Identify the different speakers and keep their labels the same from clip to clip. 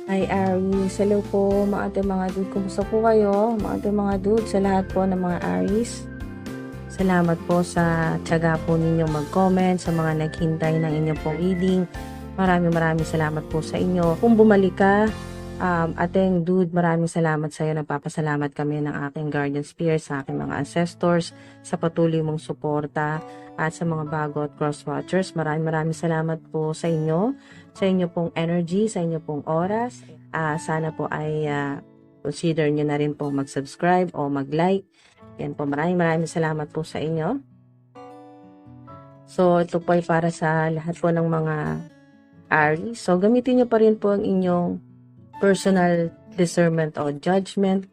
Speaker 1: Hi Aries, hello po mga ating mga dude. Kumusta po kayo? Mga ating mga dude, sa lahat po ng mga Aries. Salamat po sa tiyaga po ninyong mag-comment, sa mga naghintay ng inyong pong reading. Maraming salamat po sa inyo. Kung bumalik ka, ating dude, maraming salamat sa iyo. Nagpapasalamat kami ng aking guardian spirits, sa aking mga ancestors, sa patuloy mong suporta, at sa mga bago at cross watchers. Maraming salamat po sa inyo pong energy, sa inyo pong oras. Sana po ay consider nyo na rin po mag-subscribe o mag-like. Yan po, maraming salamat po sa inyo. So, ito po ay para sa lahat po ng mga Aries. So, gamitin nyo pa rin po ang inyong personal discernment o judgment.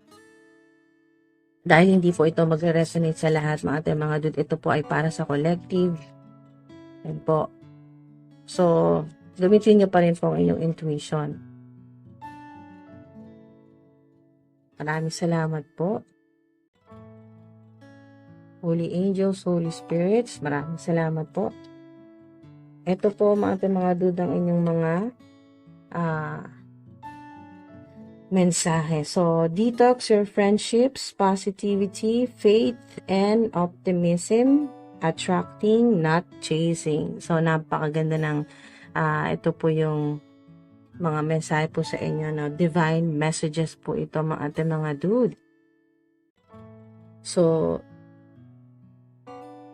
Speaker 1: Dahil hindi po ito magre-resonate sa lahat, mga ating mga dude. Ito po ay para sa collective. Yan po. So, gamitin nyo pa rin po ang inyong intuition. Maraming salamat po. Holy Angels, Holy Spirits, maraming salamat po. Ito po mga ating mga dude ang inyong mga mensahe. So, detox your friendships, positivity, faith, and optimism, attracting, not chasing. So, napakaganda ng ito po yung mga mensahe po sa inyo, no? Divine messages po ito mga ating mga dude. So,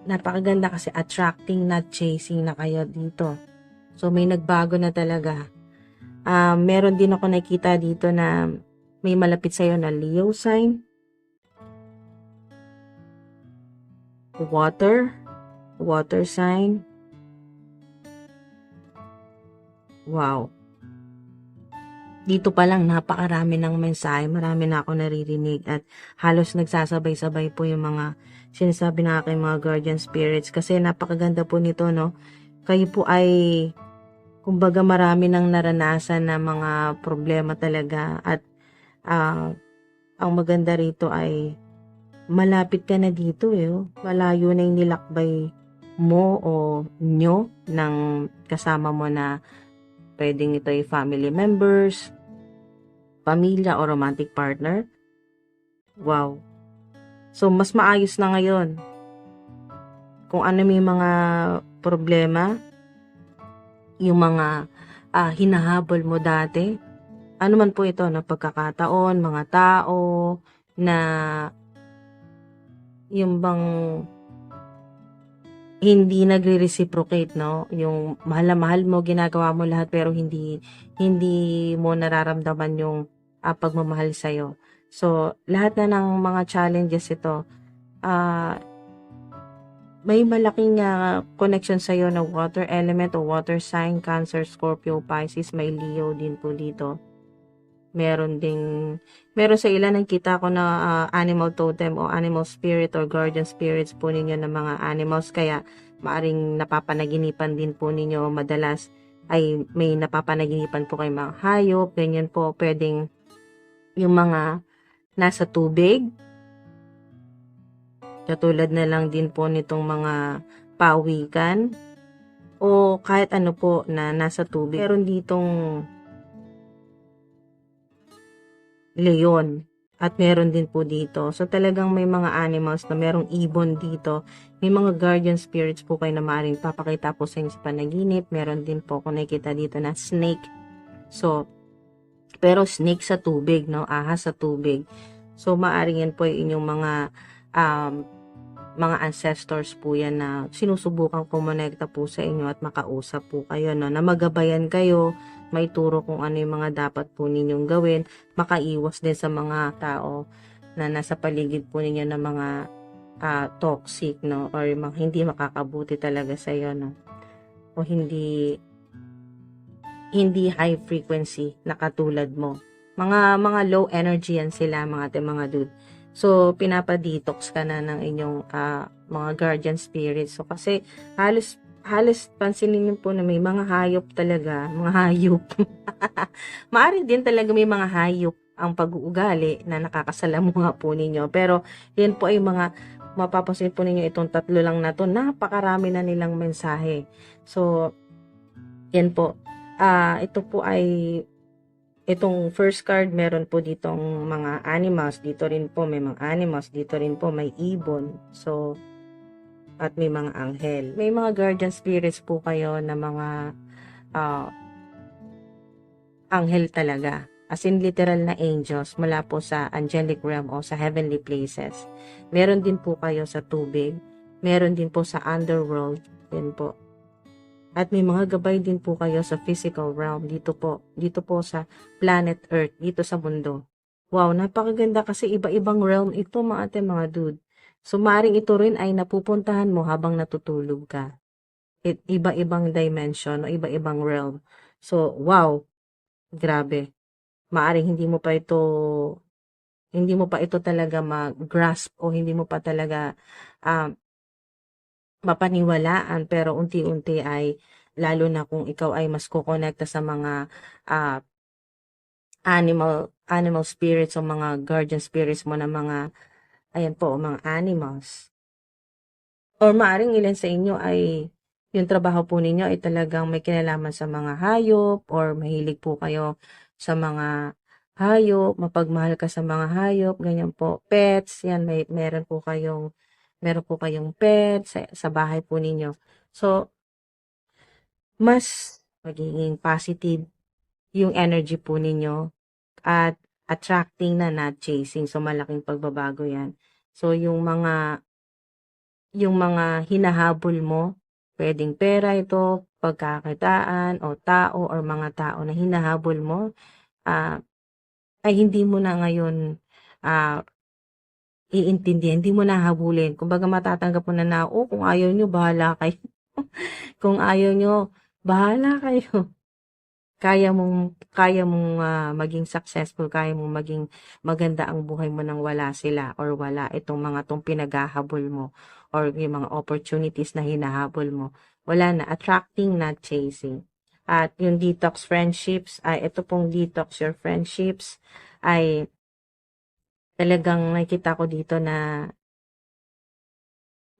Speaker 1: napakaganda kasi attracting, not chasing na kayo dito. So, may nagbago na talaga. Meron din ako nakita dito na may malapit sa'yo na Leo sign. Water sign. Wow. Dito pa lang napakarami ng mensahe, marami na ako naririnig at halos nagsasabay-sabay po yung mga sinasabi ng aking mga guardian spirits kasi napakaganda po nito, no? Kayo po ay kumbaga marami nang naranasan na mga problema talaga at ang maganda rito ay malapit ka na dito malayo na yung nilakbay mo o nyo ng kasama mo na pwedeng ito ay family members, pamilya o romantic partner. Wow. So, mas maayos na ngayon. Kung ano may mga problema, yung mga hinahabol mo dati, ano man po ito, na pagkakataon, mga tao, na yung bang hindi nagre-reciprocate, no? Yung mahal na mahal mo, ginagawa mo lahat pero hindi mo nararamdaman yung pagmamahal sa'yo. So, lahat na ng mga challenges ito, may malaking connection sa'yo na water element o water sign, Cancer, Scorpio, Pisces, may Leo din po dito. Meron sa ilan ng kita ko na animal totem o animal spirit or guardian spirits po ninyo ng mga animals, kaya maaring napapanaginipan din po ninyo madalas ay may napapanaginipan po kay mga hayop, ganyan po, pwedeng yung mga nasa tubig, katulad na lang din po nitong mga pawikan o kahit ano po na nasa tubig. Meron ditong leon at meron din po dito. So talagang may mga animals na merong ibon dito. May mga guardian spirits po kayo na maaaring papakita po sa inyo sa panaginip. Meron din po kung nakikita dito na snake. So, pero snake sa tubig, no? Ahas sa tubig. So, maaaring yan po yung inyong mga ancestors po yan na sinusubukan kumonekta po sa inyo at makausap po kayo, no? Na magabayan kayo, may turo kung ano yung mga dapat po ninyong gawin, makaiwas din sa mga tao na nasa paligid po ninyo na mga toxic, no? Or mga hindi makakabuti talaga sa iyo, no? O hindi high frequency na katulad mo. Mga low energy yan sila, mga dude. So, pinapa-detox ka na ng inyong mga guardian spirits. So, kasi halos pansinin niyo po na may mga hayop talaga, mga hayop. Maaari din talaga may mga hayop ang pag-uugali na nakakasalamuha po ninyo. Pero, yan po ay mga mapapansin po ninyo itong tatlo lang na to, napakarami na nilang mensahe. So, yan po. Ito po ay Itong first card, meron po ditong mga animals. Dito rin po may mga animals. Dito rin po may ibon. So, at may mga anghel. May mga guardian spirits po kayo na mga ah, anghel talaga. As in literal na angels mula po sa angelic realm o sa heavenly places. Meron din po kayo sa tubig. Meron din po sa underworld. Yan po. At may mga gabay din po kayo sa physical realm. Dito po sa planet Earth. Dito sa mundo. Wow, napakaganda kasi iba-ibang realm ito mga ate mga dude. So maring ito rin ay napupuntahan mo habang natutulog ka. Iba-ibang dimension o iba-ibang realm. So, wow, grabe. Maaring hindi mo pa ito talaga mag-grasp o hindi mo pa talaga um, mapaniwalaan, pero unti-unti ay lalo na kung ikaw ay mas kukonekta sa mga ah, animal spirits o mga guardian spirits mo na mga ayan po, mga animals. Or maaring ilan sa inyo ay yung trabaho po ninyo ay talagang may kinalaman sa mga hayop or mahilig po kayo sa mga hayop, mapagmahal ka sa mga hayop, ganyan po. Pets, yan, meron po kayong pets sa bahay po ninyo. So, mas magiging positive yung energy po ninyo at attracting na not chasing. So, malaking pagbabago yan. So, yung mga hinahabol mo, pwedeng pera ito, pagkakitaan, o tao, or mga tao na hinahabol mo, ah, ay hindi mo na ngayon ah, iintindihan, hindi mo na habulin. Kumbaga matatanggap mo na oh, kung ayaw nyo, bahala kayo. Kung ayaw nyo, bahala kayo. Kaya mong maging successful, kaya mong maging maganda ang buhay mo nang wala sila or wala itong mga tong pinaghahabol mo or yung mga opportunities na hinahabol mo. Wala na, attracting, not chasing. At yung detox friendships, ito pong detox your friendships ay talagang nakita ko dito na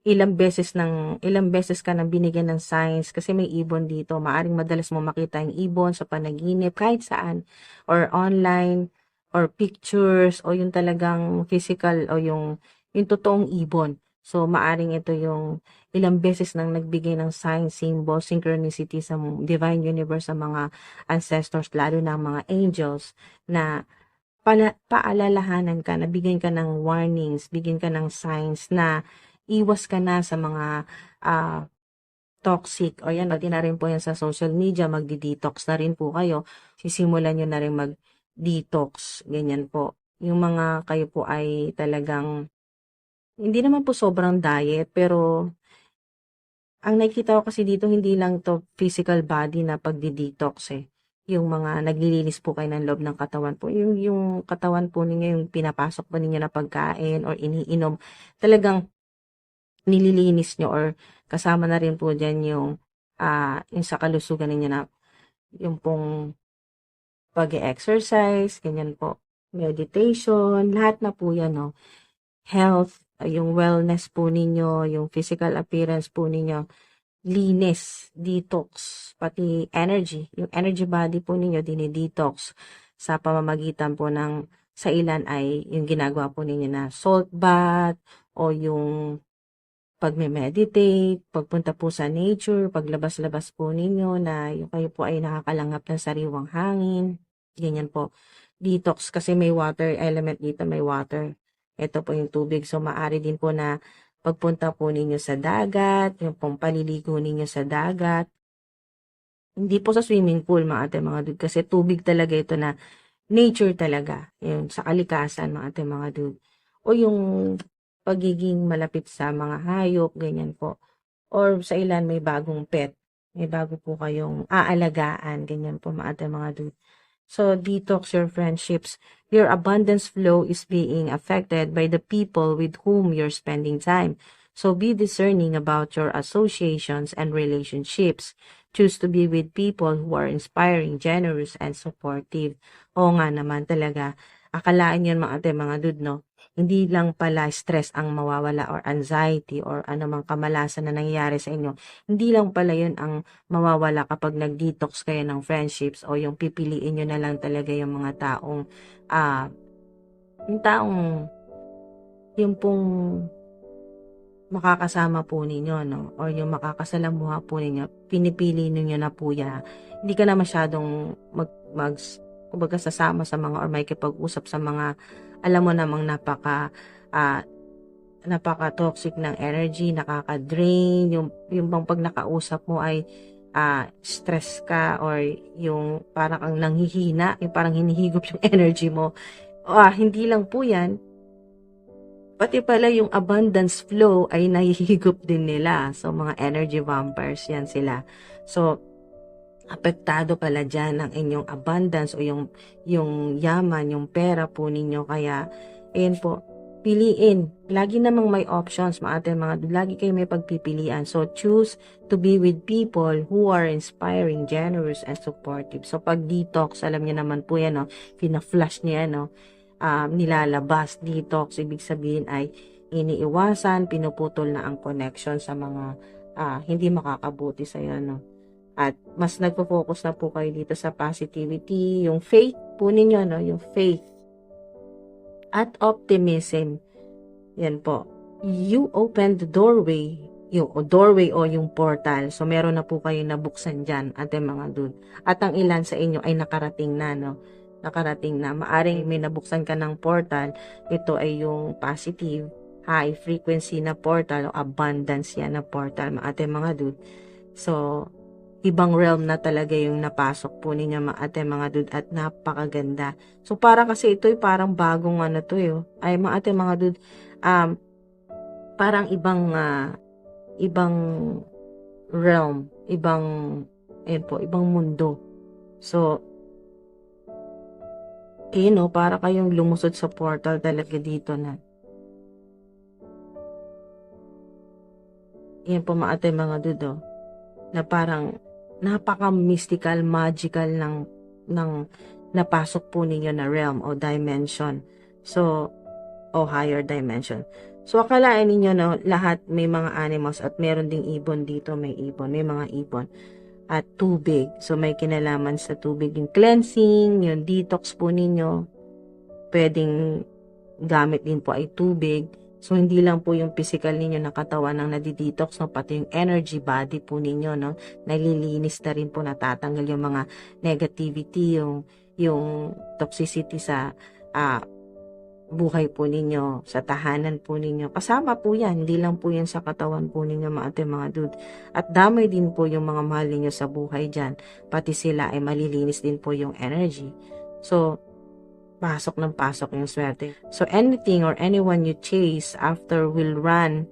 Speaker 1: ilang beses ka nang binigyan ng signs kasi may ibon dito. Maaring madalas mo makita yung ibon sa panaginip, kahit saan, or online, or pictures, o yung talagang physical, o yung totoong ibon. So, maaring ito yung ilang beses nang nagbigay ng sign, symbol, synchronicity sa divine universe, sa mga ancestors, lalo na ang mga angels, na paalalahanan ka, nabigyan ka ng warnings, bigyan ka ng signs na iwas ka na sa mga ah, toxic. O yan, pati na rin po yan sa social media, magdi-detox na rin po kayo. Sisimulan nyo na rin mag-detox. Ganyan po. Yung mga kayo po ay talagang, hindi naman po sobrang diet, pero ang nakikita ko kasi dito, hindi lang to physical body na pagdi-detox eh. Yung mga naglilinis po kayo ng loob ng katawan po. Yung katawan po ninyo, yung pinapasok po ninyo na pagkain or iniinom, talagang nililinis nyo or kasama na rin po dyan yung sa kalusugan ninyo na yung pong pag-exercise, ganyan po, meditation, lahat na po yan, no? Health, yung wellness po ninyo, yung physical appearance po ninyo, linis, detox, pati energy. Yung energy body po ninyo, dinidetox sa pamamagitan po sa ilan ay yung ginagawa po ninyo na salt bath o yung pagme-meditate, pagpunta po sa nature, paglabas-labas po ninyo na yung kayo po ay nakakalanghap ng sariwang hangin. Ganyan po. Detox kasi may water element dito, may water. Ito po yung tubig. So, maaari din po na pagpunta po ninyo sa dagat, yung pong paliligo ninyo sa dagat. Hindi po sa swimming pool, mga ate, mga dude. Kasi tubig talaga ito na nature talaga. Yun, sa kalikasan, mga ate, mga dude. O yung pagiging malapit sa mga hayop, ganyan po. Or sa ilan may bagong pet. May bago po kayong aalagaan, ganyan po, mga ate, mga dude. So, detox your friendships. Your abundance flow is being affected by the people with whom you're spending time. So be discerning about your associations and relationships. Choose to be with people who are inspiring, generous, and supportive. Oo nga naman talaga. Akalaan yun mga ate, mga dude, no? Hindi lang pala stress ang mawawala or anxiety or anumang kamalasan na nangyayari sa inyo. Hindi lang pala yun ang mawawala kapag nag-detox kayo ng friendships o yung pipiliin nyo na lang talaga yung mga taong yung taong yung pong makakasama po ninyo, no? Or yung makakasalamuha po ninyo, pinipili ninyo na po yan. Hindi ka na masyadong kumbaga sasama sa mga or may kipag-usap sa mga alam mo namang napaka-toxic ng energy, nakaka-drain, yung bang pag nakausap mo ay stress ka or yung parang kang nanghihina, yung parang hinihigop yung energy mo. Hindi lang po yan, pati pala yung abundance flow ay nahihigop din nila. So, mga energy vampires yan sila. So, apektado pala dyan ang inyong abundance o yung yaman, yung pera po ninyo. Kaya, ayun po, piliin. Lagi namang may options, lagi kayo may pagpipilian. So, choose to be with people who are inspiring, generous, and supportive. So, pag detox, alam niyo naman po yan, no? Pina-flush niya, no? Nilalabas, detox, ibig sabihin ay iniiwasan, pinuputol na ang connection sa mga hindi makakabuti sa iyo, no? At mas nagpo-focus na po kayo dito sa positivity, yung faith po ninyo, no? Yung faith at optimism. Yan po. You open the doorway, yung doorway o yung portal. So, meron na po kayo nabuksan dyan, ate mga dude. At ang ilan sa inyo ay nakarating na, no? Nakarating na. Maaring may nabuksan ka ng portal. Ito ay yung positive, high frequency na portal o abundance yan na portal, ate mga dude. So, ibang realm na talaga yung napasok po ninyo mga dude at napakaganda. So, para kasi ito ay parang bagong to ay mga dude, parang ibang realm, ibang mundo. So, para kayong lumusod sa portal talaga dito na. Yan po mga dude, na parang napaka-mystical, magical ng napasok po ninyo na realm o dimension. So, o higher dimension. So, akalain ninyo na lahat may mga animals at meron ding ibon dito, may mga ibon. At tubig. So, may kinalaman sa tubig. Yung cleansing, yung detox po ninyo, pwedeng gamit din po ay tubig. So, hindi lang po yung physical ninyo na katawan ang nadidetox, no? Pati yung energy body po ninyo, no? Nalilinis na rin po, natatanggal yung mga negativity, yung toxicity sa buhay po ninyo, sa tahanan po ninyo. Kasama po yan, hindi lang po yan sa katawan po ninyo, mga dude. At damay din po yung mga mahal ninyo sa buhay dyan. Pati sila ay malilinis din po yung energy. So, pasok ng pasok yung swerte. So, anything or anyone you chase after will run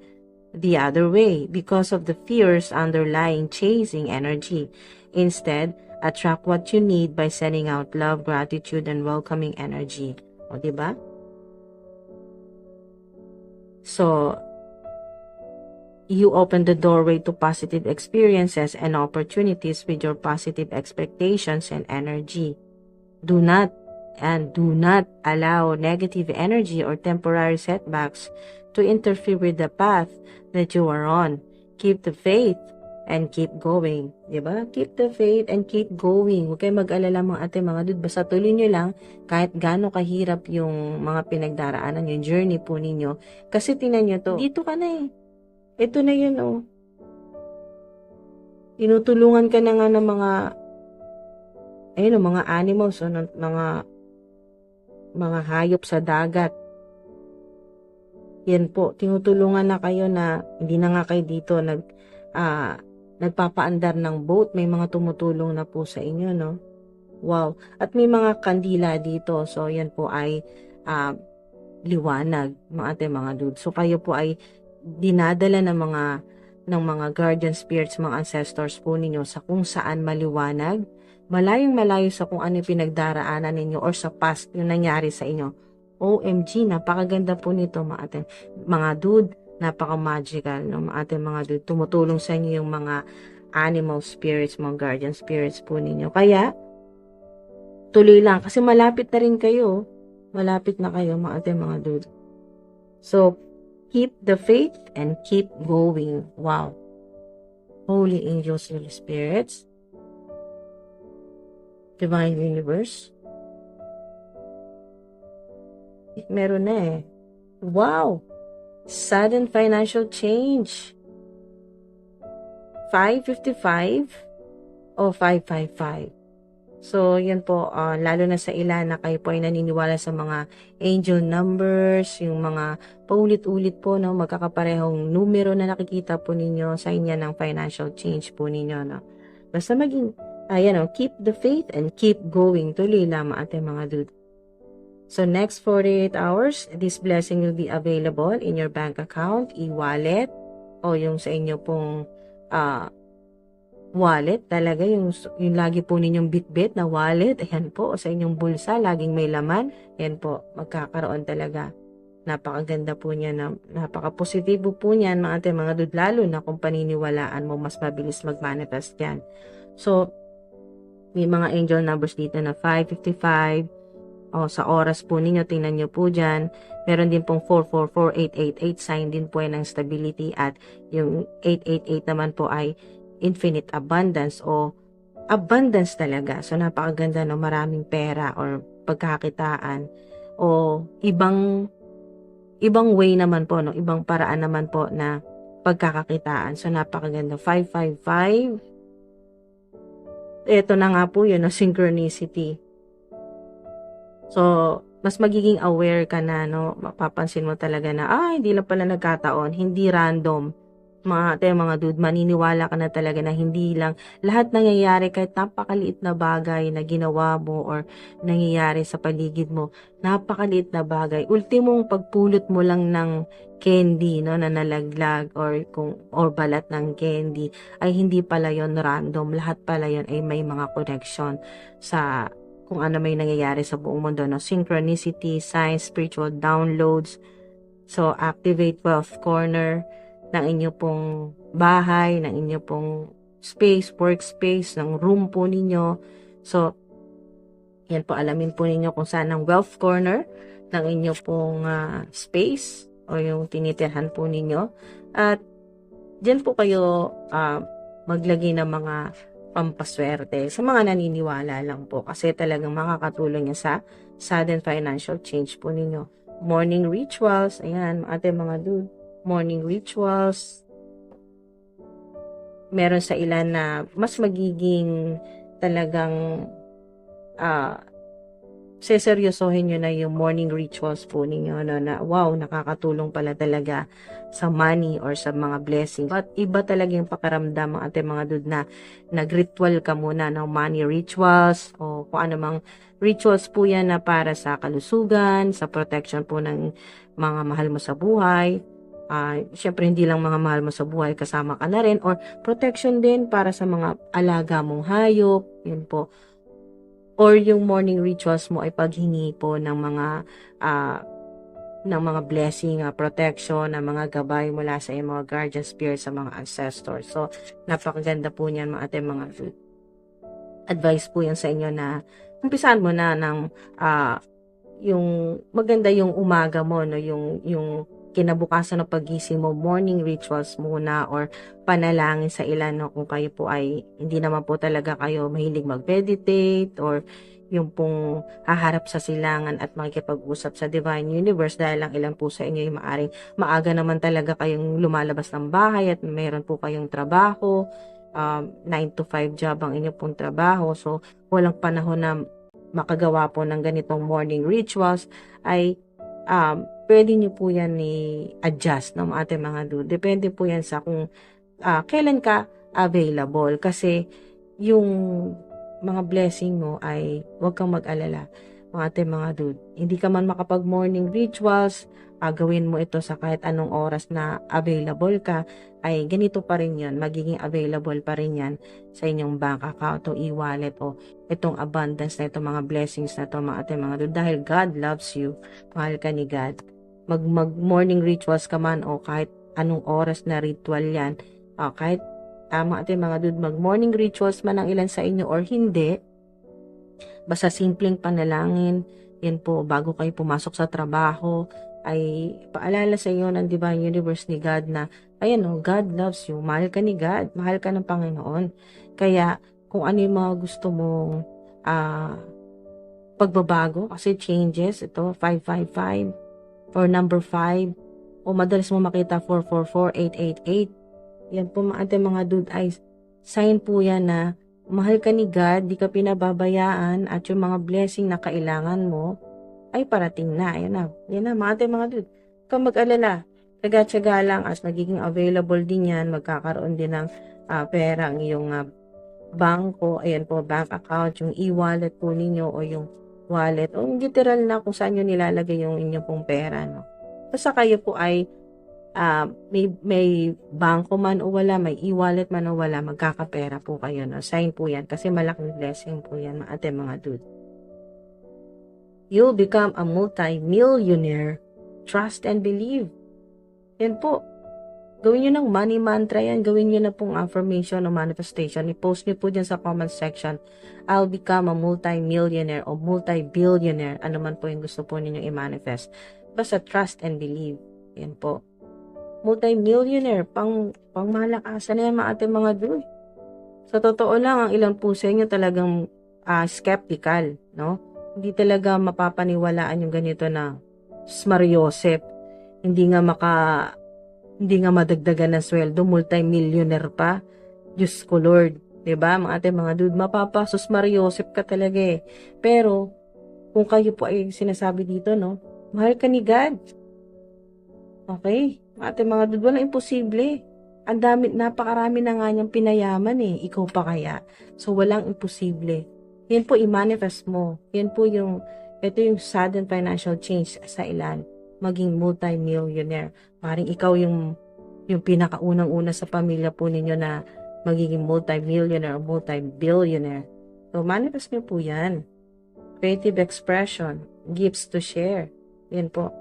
Speaker 1: the other way because of the fears underlying chasing energy. Instead, attract what you need by sending out love, gratitude, and welcoming energy. O, diba? So, you open the doorway to positive experiences and opportunities with your positive expectations and energy. Do not allow negative energy or temporary setbacks to interfere with the path that you are on. Keep the faith and keep going. Diba? Keep the faith and keep going. Huwag kayo mag-alala mga dude. Basta tuloy nyo lang kahit gaano kahirap yung mga pinagdaraanan, yung journey po ninyo. Kasi tingnan nyo to. Dito ka na eh. Ito na yun oh. Tinutulungan ka na nga ng mga animals o mga hayop sa dagat. Yan po, tinutulungan na kayo na hindi na nga kayo dito nagpapaandar ng boat. May mga tumutulong na po sa inyo, no? Wow. At may mga kandila dito. So, yan po ay liwanag, mga dude. So, kayo po ay dinadala ng mga guardian spirits, mga ancestors po ninyo sa kung saan maliwanag, malayong malayo sa kung ano yung pinagdaraanan ninyo or sa past yung nangyari sa inyo. OMG, napakaganda po nito mga dude. Napaka-magical, no, ating mga dude. Tumutulong sa inyo yung mga animal spirits, mga guardian spirits po ninyo. Kaya, tuloy lang. Kasi malapit na rin kayo. Malapit na kayo, mga ating mga dude. So, keep the faith and keep going. Wow. Holy angels, Holy spirits, divine universe. Meron na eh. Wow! Sudden financial change. 555 o 555. So, yun po, lalo na sa ilan na kayo po ay naniniwala sa mga angel numbers, yung mga paulit-ulit po, no, magkakaparehong numero na nakikita po ninyo sa inyo ng financial change po ninyo, no. Basta maging, keep the faith and keep going. Tuloy lang, ating mga dude. So, next 48 hours, this blessing will be available in your bank account, e-wallet, o yung sa inyo pong wallet, talaga, yung lagi po ninyong bitbit na wallet, ayan po, o sa inyong bulsa, laging may laman, ayan po, magkakaroon talaga. Napakaganda po niya, napaka-positibo po niyan, mga dude, lalo na kung paniniwalaan mo, mas mabilis mag-manifest yan. So, may mga angel numbers dito na 555, sa oras po ninyo, tingnan nyo po dyan. Meron din pong 444, 888, sign din po yan ng stability, at yung 888 naman po ay infinite abundance o abundance talaga. So, napakaganda, no? Maraming pera or pagkakitaan o ibang way naman po, no? Ibang paraan naman po na pagkakakitaan. So, napakaganda. 555. Ito na nga po yun, no? Synchronicity. So, mas magiging aware ka na, no? Mapapansin mo talaga na, hindi lang pala nagkataon, hindi random. Mga dude, maniniwala ka na talaga na hindi lang lahat nangyayari, kahit napakaliit na bagay na ginawa mo or nangyayari sa paligid mo, napakaliit na bagay. Ultimong pagpulot mo lang ng candy, no, na nalaglag or balat ng candy, ay hindi pala yon random. Lahat pala yon ay may mga connection sa kung ano may nangyayari sa buong mundo, no? Synchronicity, signs, spiritual downloads. So, activate wealth corner ng inyo pong bahay, ng inyo pong space, workspace, ng room po ninyo. So, yan po, alamin po ninyo kung saan ang wealth corner ng inyo pong space o yung tinitirhan po ninyo. At dyan po kayo maglagay ng mga pampaswerte sa mga naniniwala lang po, kasi talagang makakatulong niya sa sudden financial change po ninyo. Morning rituals, ayan, ating mga dude, morning rituals. Meron sa ilan na mas magiging talagang seseryosohin nyo na yung morning rituals po ninyo, no, na wow, nakakatulong pala talaga sa money or sa mga blessings. But iba talaga yung pakaramdam ng ating mga dude na nag-ritual ka muna ng money rituals o kung ano mang rituals po yan na para sa kalusugan, sa protection po ng mga mahal mo sa buhay. Syempre hindi lang mga mahal mo sa buhay, kasama ka na rin, or protection din para sa mga alaga mong hayop, yun po. Or yung morning rituals mo ay paghingi po ng mga blessing, protection, ng mga gabay mula sa iyong mga guardian spirits, sa mga ancestors. So, napakaganda po niyan, mga ating mga advice po yan sa inyo na umpisahan mo na ng yung maganda yung umaga mo, no, yung kinabukasan ng pagising mo, morning rituals muna or panalangin sa ilan, no, kung kayo po ay hindi naman po talaga kayo mahilig mag-meditate or yung pong haharap sa silangan at makikipag-usap sa divine universe, dahil lang ilan po sa inyo yung maaga naman talaga kayong lumalabas ng bahay at mayroon po kayong trabaho, 9 to 5 job ang inyong pong trabaho, so walang panahon na makagawa po ng ganitong morning rituals. Ay pwede nyo po yan i-adjust ng ating mga dude. Depende po yan sa kung kailan ka available. Kasi yung mga blessing mo ay huwag kang mag-alala, mga ating mga dude. Hindi ka man makapag-morning rituals, gawin mo ito sa kahit anong oras na available ka, ay ganito pa rin yan. Magiging available pa rin yan sa inyong bank account o e-wallet o itong abundance na ito, mga blessings na ito, mga ating mga dude. Dahil God loves you. Mahal ka ni God. Mag-morning rituals ka man o kahit anong oras na ritual yan. Kahit mga dude, mag-morning rituals man ang ilan sa inyo or hindi, basta simpleng panalangin, yan po, bago kayo pumasok sa trabaho, ay paalala sa iyo ng Divine Universe ni God na, ayan o, God loves you, mahal ka ni God, mahal ka ng Panginoon. Kaya, kung ano yung mga gusto mong pagbabago, kasi changes, ito, 555, or number 5, o madalas mo makita 444, 888, yan po mga dude, ay sign po yan na mahal ka ni God, di ka pinababayaan, at yung mga blessing na kailangan mo, ay parating na. Yan na mga dude. Kung mag-alala, tsaga-tsaga lang at magiging available din yan, magkakaroon din ng pera ang iyong bangko, ayan po, bank account, yung e-wallet po ninyo o yung wallet, o yung literal na kung saan nyo nilalagay yung inyong pong pera, no? Basta kayo po ay may bangko man o wala, may e-wallet man o wala, magkakapera po kayo, no? Sign po yan, kasi malaking blessing po yan, mga dude. You'll become a multi-millionaire. Trust and believe. Yan po. Gawin nyo ng money mantra yan. Gawin nyo na pong affirmation o manifestation. I-post nyo po dyan sa comment section. I'll become a multi-millionaire o multi-billionaire. Ano man po yung gusto po ninyo i-manifest. Basta trust and believe. Yan po. Multi-millionaire. Pang malakasan na yan mga dude. Sa totoo lang, ang ilan po sa inyo talagang skeptical, no? Hindi talaga mapapaniwalaan yung ganito na Mariosep. Hindi nga madagdagan ng sweldo, multi-millionaire pa. Diyos ko Lord, 'di ba? Mga dude, mapapasos Mariosep ka talaga eh. Pero kung kayo po ay sinasabi dito, no, mahal ka ni God. Okay? Mga dude, walang imposible. Ang napakarami na nga niyang pinayaman eh. Ikaw pa kaya? So walang imposible. Yan po i-manifest mo. Yan po ito yung sudden financial change sa ilan. Maging multi-millionaire. Maring ikaw yung pinakaunang-una sa pamilya po ninyo na magiging multi-millionaire o multi-billionaire. So, manifest nyo po yan. Creative expression. Gifts to share. Yan po.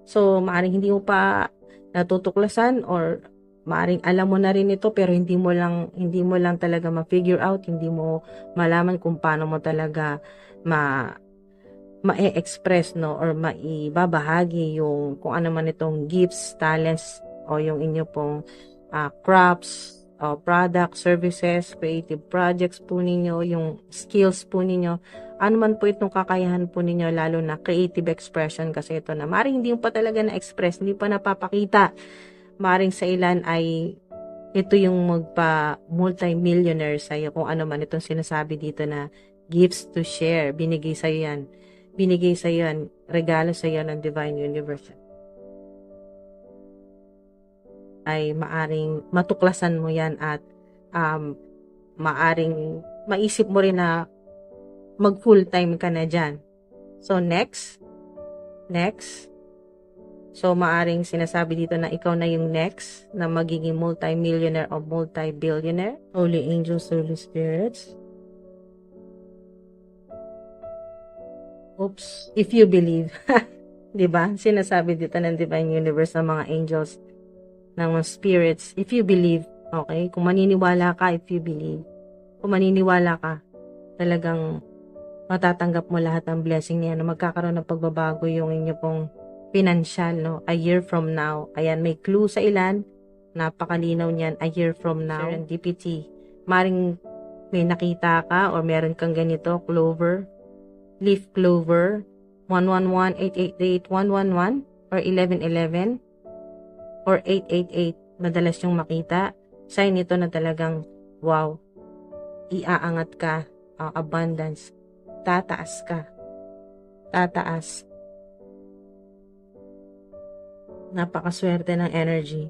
Speaker 1: So, maring hindi mo pa natutuklasan or maaring alam mo na rin ito pero hindi mo lang talaga ma-figure out, hindi mo malaman kung paano mo talaga ma-express, no, or maibabahagi yung kung ano man itong gifts, talents o yung inyo pong crafts o products, services, creative projects po ninyo, yung skills po ninyo, ano man po itong kakayahan po ninyo, lalo na creative expression, kasi ito na maaring hindi mo pa talaga na-express, hindi pa napapakita. Maring sa ilan ay ito yung magpa-multi-millionaire sa'yo, kung ano man itong sinasabi dito na gifts to share. Binigay sa'yo yan. Binigay sa'yo yan. Regalo sa'yo ng Divine Universe. Ay maaring matuklasan mo yan at maaring maisip mo rin na mag full-time ka na dyan. So, next. So, maaring sinasabi dito na ikaw na yung next na magiging multi-millionaire o multi-billionaire. Holy angels, Holy spirits. Oops. If you believe. Diba? Sinasabi dito ng Divine Universe ng mga angels, ng mga spirits. If you believe. Okay? Kung maniniwala ka, if you believe. Kung maniniwala ka, talagang matatanggap mo lahat ng blessing niya na magkakaroon ng pagbabago yung inyo pong financial, no? A year from now. Ayan, may clue sa ilan. Napakalinaw niyan. A year from now. Serendipity. Maring may nakita ka or meron kang ganito, clover, leaf clover, 111, 888, 111, or 1111, or 888. Madalas yung makita. Sign ito na talagang, wow, iaangat ka, abundance, tataas ka. Tataas. Napakaswerte ng energy.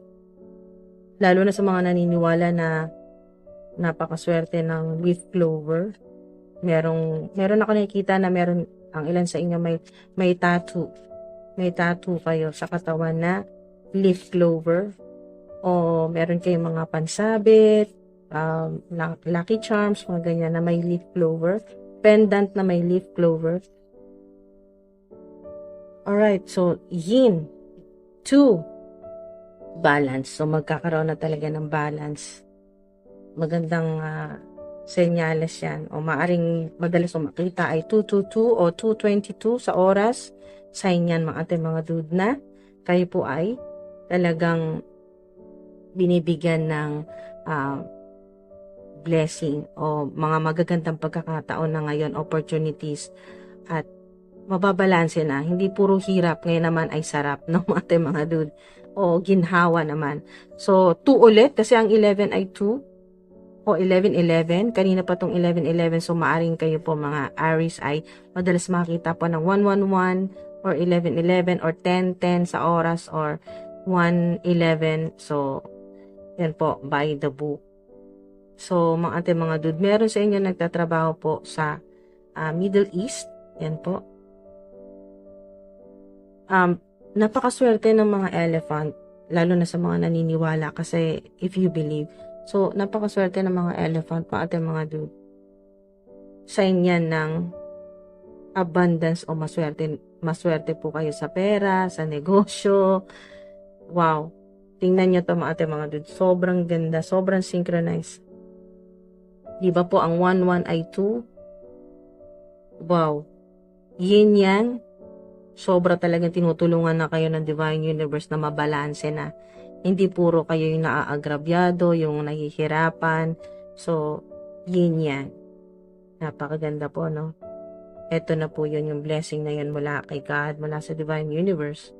Speaker 1: Lalo na sa mga naniniwala na napakaswerte ng leaf clover. Meron ako nakikita na meron ang ilan sa inyo may tattoo. May tattoo kayo sa katawan na leaf clover. O meron kayong mga pansabit, lucky charms, mga ganyan na may leaf clover. Pendant na may leaf clover. Alright, so yin. 2. balance. So, magkakaroon na talaga ng balance. Magandang senyales yan. O maaring madalas makita ay 222 o 222 sa oras. Sign yan mga ating mga dude na kayo po ay talagang binibigyan ng blessing o mga magagandang pagkakataon na ngayon, opportunities, at mababalanse na. Hindi puro hirap, ngayon naman ay sarap, no, ating mga dude. O ginhawa naman. So, 2 ulit kasi ang 11 ay 2 o 11-11. Kanina pa tong 11-11. So, maaring kayo po mga Aries ay madalas makita po ng 1-1-1 or 11-11 or 10-10 sa oras or 1-11. So, yan po, by the book. So, mga ating mga dude, meron sa inyo nagtatrabaho po sa Middle East. Yan po. Napakaswerte ng mga elephant, lalo na sa mga naniniwala kasi if you believe. So, napakaswerte ng mga elephant, mga ating mga dude. Sign yan ng abundance o maswerte. Maswerte po kayo sa pera, sa negosyo. Wow. Tingnan nyo to mga ating mga dude. Sobrang ganda, sobrang synchronized. Di ba po ang 1-1 ay 2? Wow. Yin yang. Sobra talagang tinutulungan na kayo ng Divine Universe na mabalanse na. Hindi puro kayo yung naaagrabyado, yung nahihirapan. So, yin yan. Napakaganda po, no? Ito na po yun, yung blessing na yun mula kay God, mula sa Divine Universe.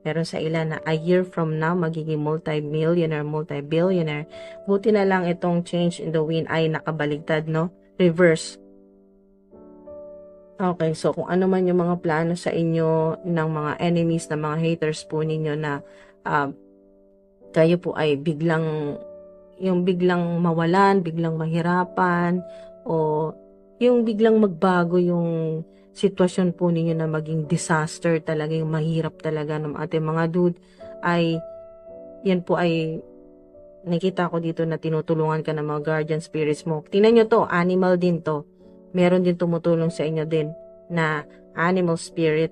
Speaker 1: Meron sa ilan na a year from now, magiging multi-millionaire, multi-billionaire. Buti na lang itong change in the wind ay nakabaligtad, no? Reverse. Okay, so kung ano man yung mga plano sa inyo ng mga enemies, ng mga haters po ninyo na kayo po ay biglang mawalan, biglang mahirapan, o yung biglang magbago yung sitwasyon po ninyo na maging disaster talaga, yung mahirap talaga ng ating mga dude, ay yan po ay nakita ko dito na tinutulungan ka ng mga guardian spirits mo. Tingnan nyo to, animal din to. Meron din tumutulong sa inyo din na animal spirit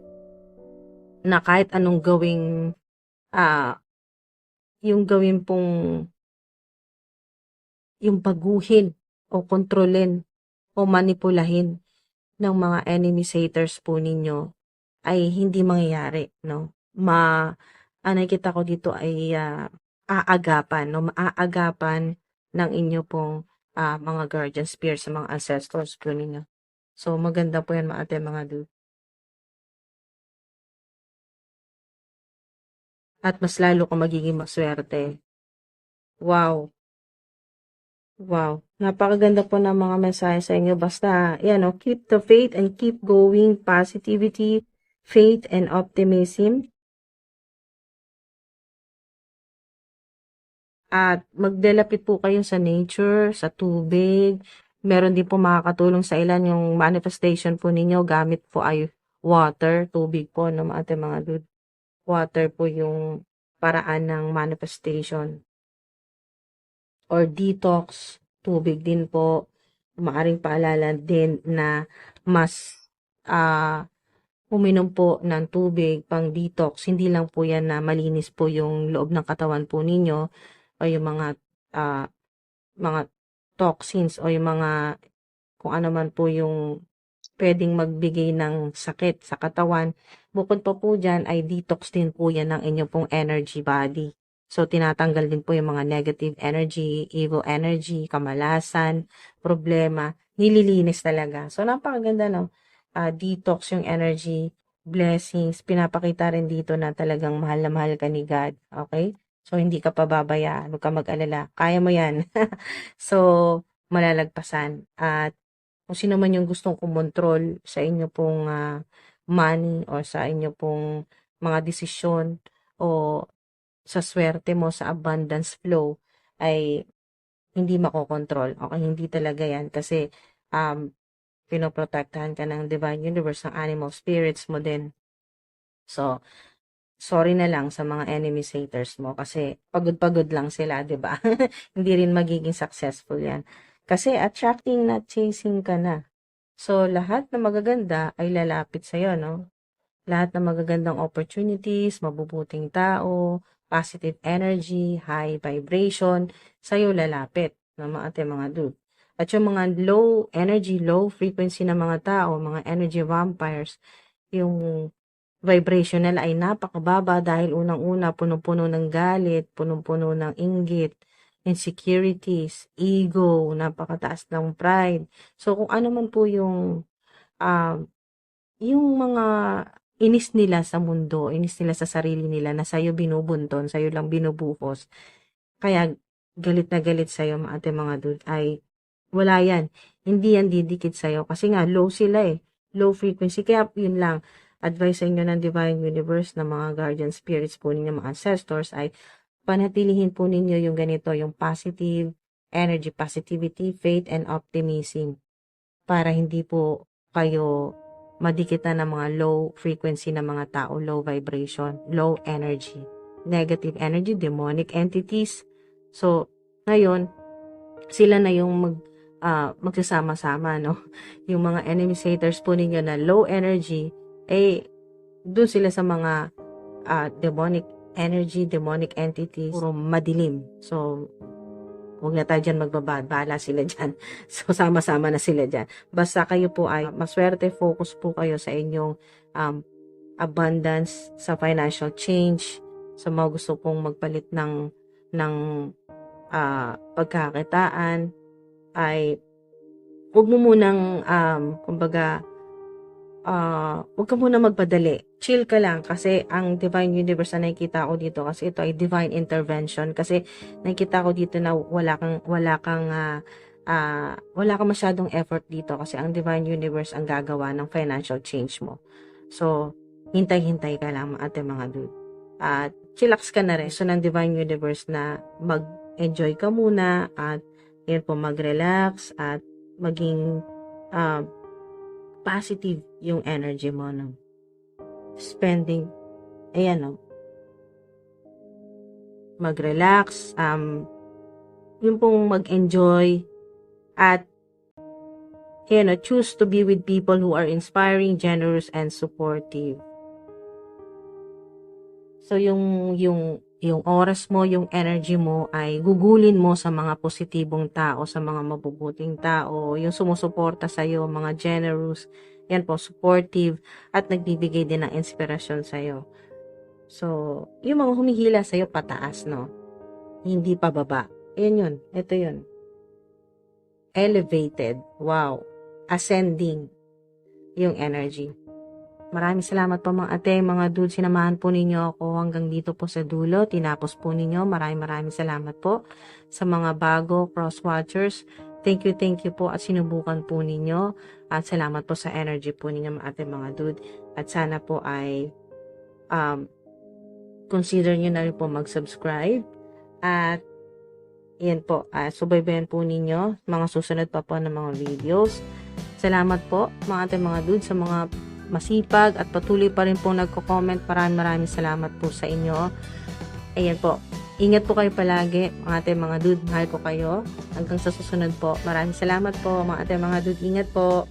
Speaker 1: na kahit anong gawing yung gawin pong yung baguhin o kontrolin o manipulahin ng mga enemies, haters po ninyo ay hindi mangyayari, no? Nakita ko dito ay aagapan, no? Maaagapan ng inyo pong mga guardian spirits, sa mga ancestors po ninyo. So, maganda po yan mga dude. At mas lalo kang magiging maswerte. Wow. Wow. Napakaganda po ng mga mensahe sa inyo. Basta, yan o, keep the faith and keep going. Positivity, faith, and optimism. At magdelapit po kayo sa nature, sa tubig. Meron din po makakatulong sa ilan yung manifestation po ninyo. Gamit po ay water, tubig po, no, ating mga dude. Water po yung paraan ng manifestation. Or detox, tubig din po. Maaring paalala din na mas uminom po ng tubig pang detox. Hindi lang po yan na malinis po yung loob ng katawan po ninyo o yung mga toxins o yung mga kung ano man po yung pwedeng magbigay ng sakit sa katawan. Bukod pa po dyan ay detox din po yan ng inyong pong energy body. So, tinatanggal din po yung mga negative energy, evil energy, kamalasan, problema. Nililinis talaga. So, napakaganda no? Detox yung energy, blessings. Pinapakita rin dito na talagang mahal na mahal ka ni God. Okay? So, hindi ka pababayaan. Huwag ka mag-alala. Kaya mo yan. So, malalagpasan. At kung sino man yung gustong kumontrol sa inyo pong money or sa inyo pong mga desisyon o sa swerte mo, sa abundance flow, ay hindi makokontrol. Okay, hindi talaga yan. Kasi pinoprotektahan ka ng Divine Universe, ng animal spirits mo din. So, sorry na lang sa mga enemies, haters mo kasi pagod-pagod lang sila, 'di ba? Hindi rin magiging successful 'yan. Kasi attracting, not chasing ka na. So, lahat na magaganda ay lalapit sa iyo, no? Lahat ng magagandang opportunities, mabubuting tao, positive energy, high vibration, sa'yo lalapit ng mga ating mga dude. At yung mga low energy, low frequency na mga tao, mga energy vampires, yung vibration nila ay napakababa dahil unang-una punong-puno ng galit, punong-puno ng inggit, insecurities, ego, napakataas ng pride. So kung ano man po um, yung mga inis nila sa mundo, inis nila sa sarili nila na sa'yo binubunton, sa'yo lang binubuhos, kaya galit na galit sa'yo mga ate mga dude, ay wala yan. Hindi yan didikit sa'yo kasi nga low sila low frequency. Kaya yun lang, advice sa inyo ng Divine Universe na mga guardian spirits po ninyo, mga ancestors, ay panatilihin po ninyo yung ganito, yung positive energy, positivity, faith, and optimism para hindi po kayo madikitan ng mga low frequency na mga tao, low vibration, low energy, negative energy, demonic entities. So, ngayon, sila na yung magsasama-sama, no? Yung mga enemies, haters po ninyo na low energy, dun sila sa mga demonic energy, demonic entities, puro madilim. So, huwag na tayo dyan magbabad. Bahala sila dyan. So, sama-sama na sila dyan. Basta kayo po ay maswerte, focus po kayo sa inyong abundance, sa financial change, sa mga gusto pong magpalit ng pagkakitaan, ay huwag mo munang, kumbaga, huwag ka muna magpadali. Chill ka lang kasi ang Divine Universe na nakikita ko dito, kasi ito ay divine intervention, kasi nakikita ko dito na wala kang masyadong effort dito kasi ang Divine Universe ang gagawa ng financial change mo. So, hintay-hintay ka lang ate mga dude. At chillax ka na rin. So, ng Divine Universe na mag-enjoy ka muna at yun po, mag-relax at maging positive yung energy mo, no? Spending, ayan, no? Mag-relax, yung pong mag-enjoy at choose to be with people who are inspiring, generous, and supportive. So, yung oras mo, yung energy mo ay gugulin mo sa mga positibong tao, sa mga mabubuting tao, yung sumusuporta sa'yo, mga generous, yan po, supportive, at nagbibigay din ng inspirasyon sa'yo. So, yung mga humihila sa'yo pataas, no? Hindi pababa. Yan yun. Ito yun. Elevated. Wow. Ascending yung energy. Maraming salamat po mga ate, mga dude. Sinamahan po ninyo ako hanggang dito po sa dulo. Tinapos po ninyo. Maraming salamat po sa mga bago cross-watchers. Thank you po at sinubukan po ninyo. At salamat po sa energy po ninyo mga ate, mga dude. At sana po ay consider nyo na rin po mag-subscribe. At yan po, subaybayan po ninyo mga susunod pa po ng mga videos. Salamat po mga ate, mga dude, sa mga masipag at patuloy pa rin po nagko-comment. Maraming salamat po sa inyo. Ayan po. Ingat po kayo palagi, mga ate, mga dude. Mahal ko kayo. Hanggang sa susunod po. Maraming salamat po, mga ate, mga dude. Ingat po.